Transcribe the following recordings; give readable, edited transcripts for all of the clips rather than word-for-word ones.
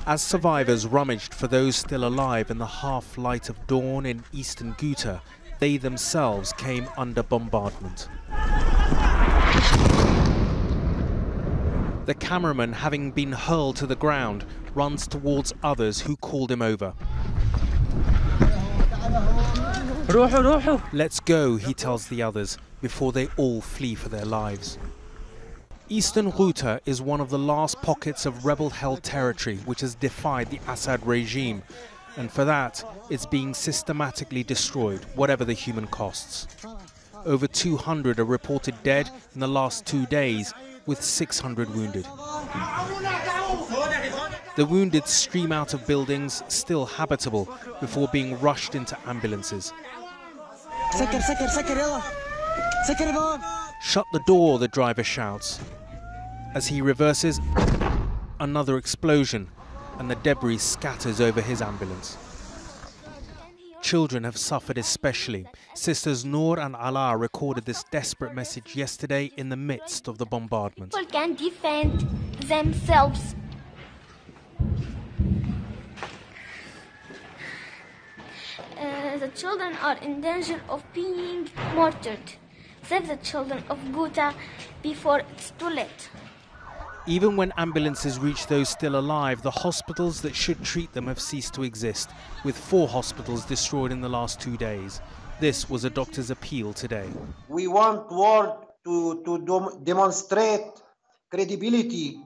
As survivors rummaged for those still alive in the half-light of dawn in eastern Ghouta, they themselves came under bombardment. The cameraman, having been hurled to the ground, runs towards others who called him over. "Let's go," he tells the others, before they all flee for their lives. Eastern Ghouta is one of the last pockets of rebel-held territory which has defied the Assad regime, and for that, it's being systematically destroyed, whatever the human costs. Over 200 are reported dead in the last 2 days, with 600 wounded. The wounded stream out of buildings still habitable before being rushed into ambulances. "Shut the door," the driver shouts. As he reverses, another explosion, and the debris scatters over his ambulance. Children have suffered especially. Sisters Noor and Ala recorded this desperate message yesterday in the midst of the bombardment. People can defend themselves. The children are in danger of being martyred. Save the children of Ghouta before it's too late. Even when ambulances reach those still alive, the hospitals that should treat them have ceased to exist, with 4 hospitals destroyed in the last 2 days. This was a doctor's appeal today. We want the world to demonstrate credibility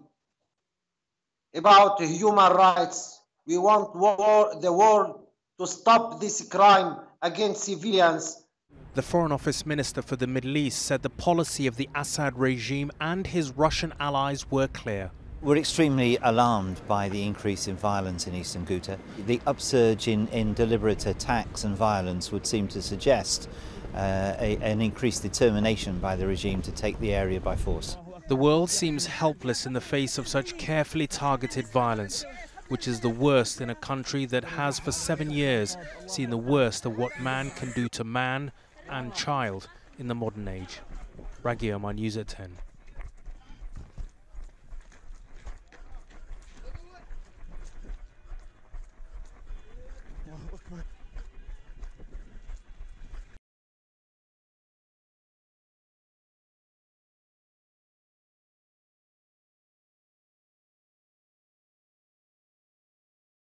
about human rights. We want the world to stop this crime against civilians. The Foreign Office Minister for the Middle East said the policy of the Assad regime and his Russian allies were clear. We're extremely alarmed by the increase in violence in eastern Ghouta. The upsurge in deliberate attacks and violence would seem to suggest an increased determination by the regime to take the area by force. The world seems helpless in the face of such carefully targeted violence, which is the worst in a country that has for 7 years seen the worst of what man can do to man and child in the modern age. Ragio, my news at 10.